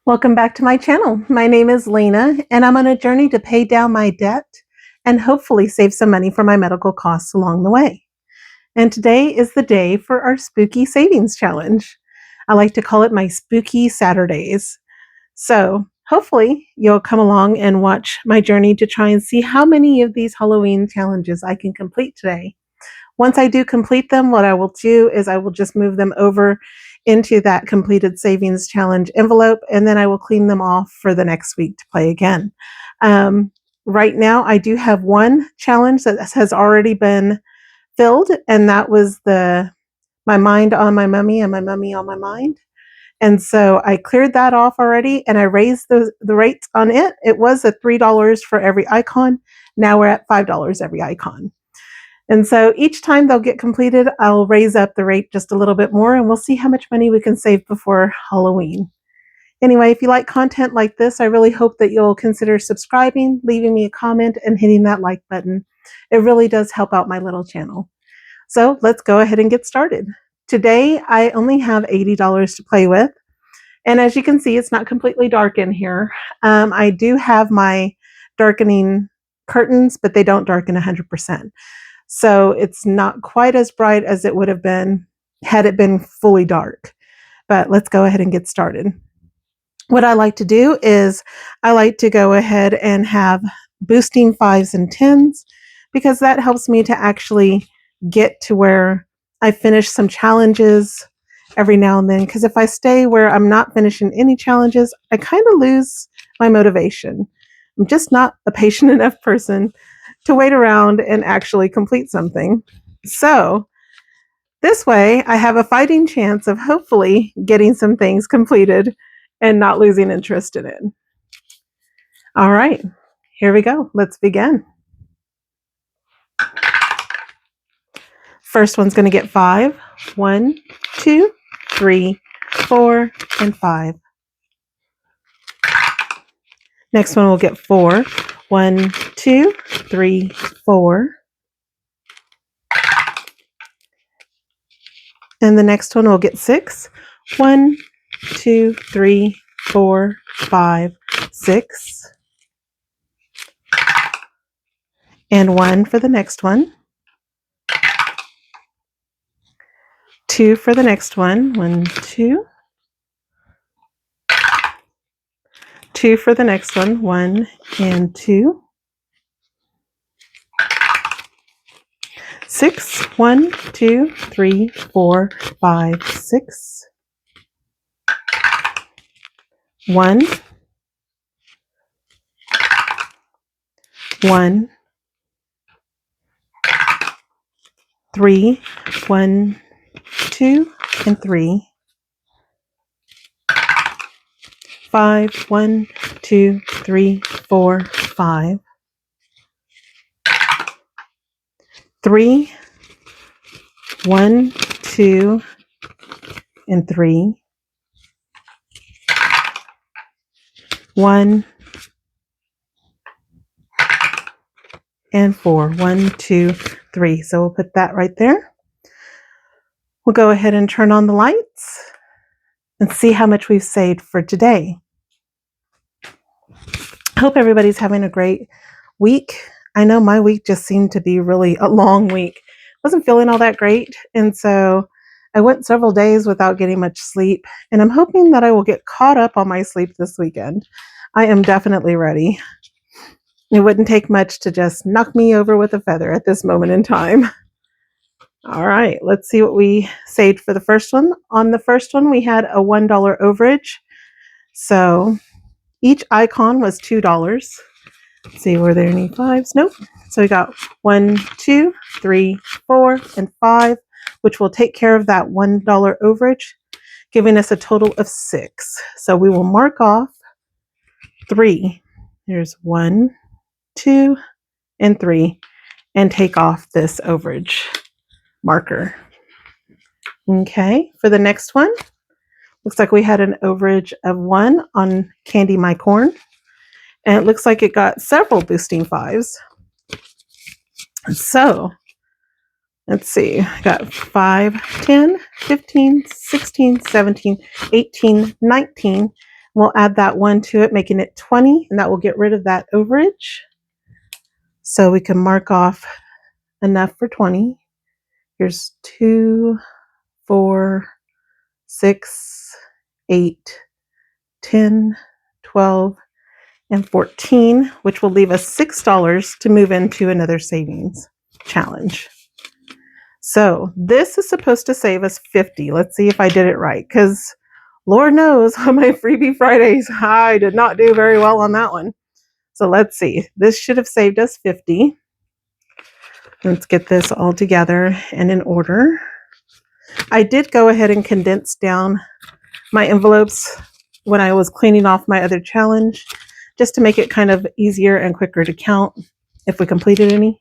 Welcome back to my channel. My name is Lena, and I'm on a journey to pay down my debt and hopefully save some money for my medical costs along the way. And today is the day for our Spooky Savings Challenge. I like to call it my Spooky Saturdays. So hopefully you'll come along and watch my journey to try and see how many of these Halloween challenges I can complete today. Once I do complete them, what I will do is I will just move them over into that completed savings challenge envelope, and then I will clean them off for the next week to play again. Right now, I do have one challenge that has already been filled, and that was the my mind on my mummy and my mummy on my mind. And so I cleared that off already, and I raised the rates on it. It was at $3 for every icon. Now we're at $5 every icon. And so each time they'll get completed, I'll raise up the rate just a little bit more, and we'll see how much money we can save before Halloween. Anyway, if you like content like this, I really hope that you'll consider subscribing, leaving me a comment, and hitting that like button. It really does help out my little channel. So let's go ahead and get started. Today, I only have $80 to play with. And as you can see, it's not completely dark in here. I do have my darkening curtains, but they don't darken 100%. So it's not quite as bright as it would have been had it been fully dark. But let's go ahead and get started. What I like to do is I like to go ahead and have boosting 5s and 10s because that helps me to actually get to where I finish some challenges every now and then. Because if I stay where I'm not finishing any challenges, I kind of lose my motivation. I'm just not a patient enough person to wait around and actually complete something. So this way, I have a fighting chance of hopefully getting some things completed and not losing interest in it. All right, here we go. Let's begin. First one's going to get 5. 1, 2, 3, 4, and 5. Next one will get 4. 1, 2, 3, 4. And the next one will get 6. 1, 2, 3, 4, 5, 6. And 1 for the next one. 2 for the next one. 1, 2. 2 for the next one. 1 and 2. 6. 1, 2, 3, 4, 5, 6. 1. 1. 3. 1, 2, and 3. 5. 1, 2, 3, 4, 5. 3. 1, 2, and 3. 1 and 4. 1, 2, 3. So we'll put that right there. We'll go ahead and turn on the lights and see how much we've saved for today. I hope everybody's having a great week. I know my week just seemed to be really a long week. Wasn't feeling all that great, and so I went several days without getting much sleep, and I'm hoping that I will get caught up on my sleep this weekend. I am definitely ready. It wouldn't take much to just knock me over with a feather at this moment in time. All right, let's see what we saved for the first one. On the first one, we had a $1 overage. So each icon was $2. Let's see, were there any 5s? Nope. So we got 1, 2, 3, 4, and 5, which will take care of that $1 overage, giving us a total of 6. So we will mark off 3. There's 1, 2, and 3, and take off this overage marker. Okay, for the next one, looks like we had an overage of 1 on Candy My Corn, and it looks like it got several boosting 5s. So let's see, I got 5, 10, 15, 16, 17, 18, 19. We'll add that 1 to it, making it 20, and that will get rid of that overage. So we can mark off enough for 20. Here's 2, 4, 6, 8, 10, 12, and 14, which will leave us $6 to move into another savings challenge. So this is supposed to save us 50. Let's see if I did it right, because Lord knows on my Freebie Fridays, I did not do very well on that one. So let's see. This should have saved us 50. Let's get this all together and in order. I did go ahead and condense down my envelopes when I was cleaning off my other challenge, just to make it kind of easier and quicker to count if we completed any.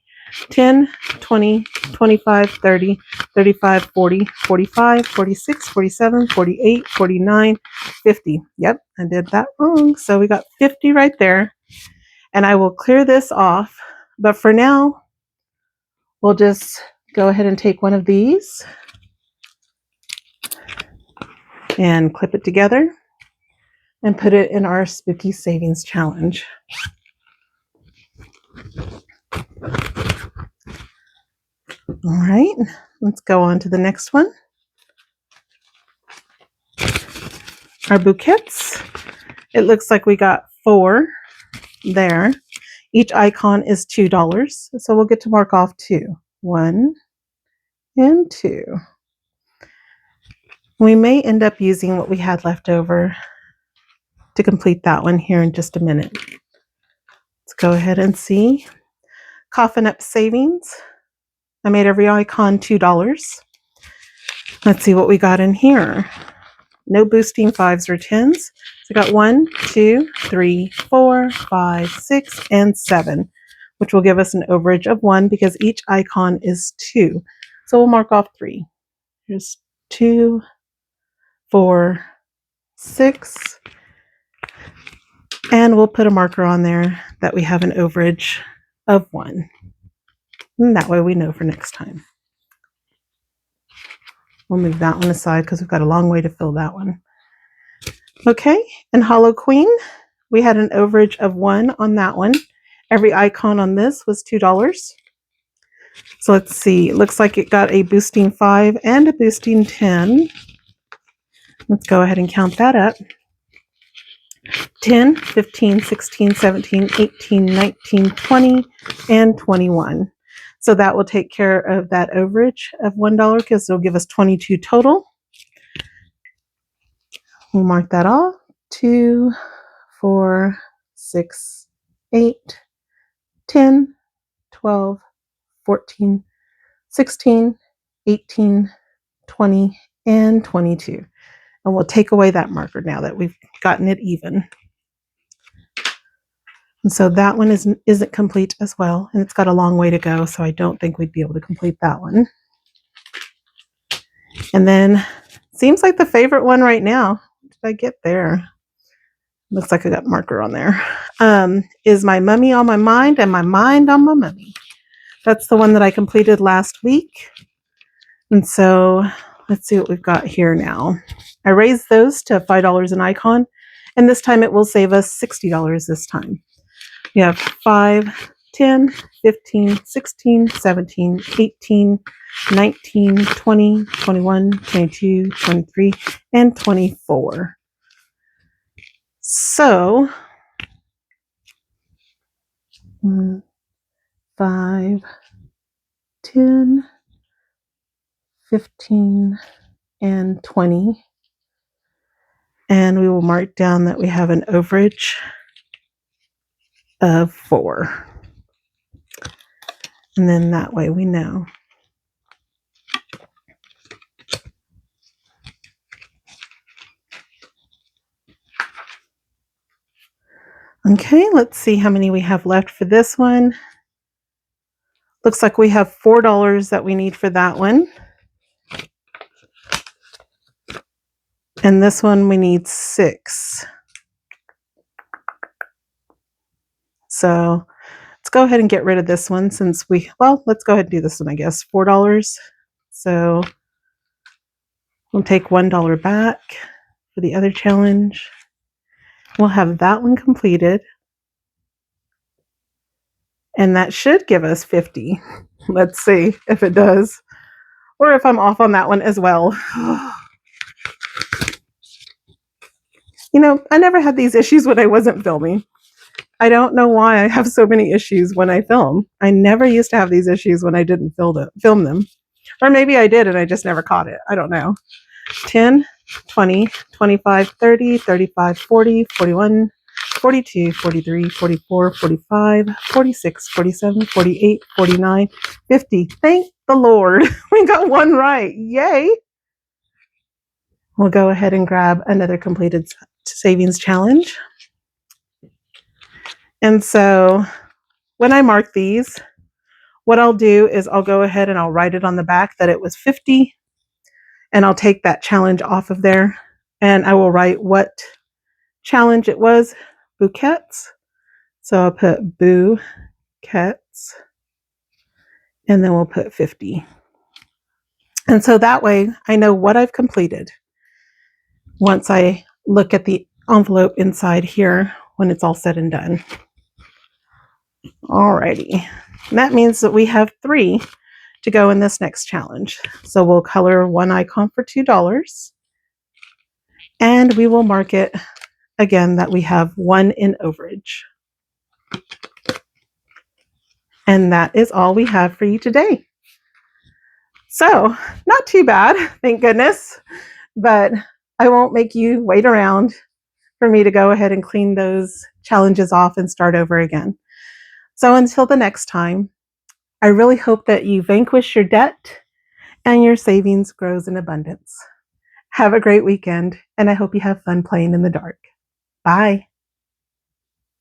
10, 20, 25, 30, 35, 40, 45, 46, 47, 48, 49, 50. Yep, I did that wrong. So we got 50 right there. And I will clear this off. But for now, we'll just go ahead and take one of these and clip it together and put it in our Spooky Savings Challenge. All right, let's go on to the next one. Our bouquets. It looks like we got 4 there. Each icon is $2, so we'll get to mark off 2. 1 and 2. We may end up using what we had left over to complete that one here in just a minute. Let's go ahead and see. Coffin Up Savings. I made every icon $2. Let's see what we got in here. No boosting 5s or 10s. So we got 1, 2, 3, 4, 5, 6, and 7, which will give us an overage of 1 because each icon is 2. So we'll mark off 3. Here's 2, 4, 6, and we'll put a marker on there that we have an overage of 1. And that way we know for next time. We'll move that one aside because we've got a long way to fill that one. Okay, and Hollow Queen, we had an overage of 1 on that one. Every icon on this was $2. So let's see, it looks like it got a boosting 5 and a boosting 10. Let's go ahead and count that up. 10, 15, 16, 17, 18, 19, 20, and 21. So that will take care of that overage of $1 because it'll give us 22 total. We'll mark that off. 2, 4, 6, 8, 10, 12, 14, 16, 18, 20, and 22. And we'll take away that marker now that we've gotten it even. And so that one isn't complete as well, and it's got a long way to go, so I don't think we'd be able to complete that one. And then, seems like the favorite one right now, what did I get there? Looks like I got marker on there. Is My Mummy on My Mind and My Mind on My Mummy. That's the one that I completed last week. And so let's see what we've got here now. I raised those to $5 an icon, and this time it will save us $60 this time. We have 5, 10, 15, 16, 17, 18, 19, 20, 21, 22, 23, and 24. So 5, 10, 15, and 20. And we will mark down that we have an overage of 4. And then that way we know. Okay, let's see how many we have left for this one. Looks like we have $4 that we need for that one. And this one we need 6. So let's go ahead and get rid of this one since let's go ahead and do this one, I guess. $4. So we'll take $1 back for the other challenge. We'll have that one completed. And that should give us 50. Let's see if it does, or if I'm off on that one as well. I never had these issues when I wasn't filming. I don't know why I have so many issues when I film. I never used to have these issues when I didn't film them. Or maybe I did and I just never caught it. I don't know. 10, 20, 25, 30, 35, 40, 41, 42, 43, 44, 45, 46, 47, 48, 49, 50. Thank the Lord. We got one right. Yay. We'll go ahead and grab another completed savings challenge. And so when I mark these, what I'll do is I'll go ahead and I'll write it on the back that it was 50, and I'll take that challenge off of there, and I will write what challenge it was, bouquets. So I'll put bouquets, and then we'll put 50. And so that way I know what I've completed once I look at the envelope inside here when it's all said and done. Alrighty. And that means that we have 3 to go in this next challenge. So we'll color one icon for $2, and we will mark it again that we have 1 in overage. And that is all we have for you today. So, not too bad, thank goodness, but I won't make you wait around for me to go ahead and clean those challenges off and start over again. So until the next time, I really hope that you vanquish your debt and your savings grows in abundance. Have a great weekend, and I hope you have fun playing in the dark. Bye.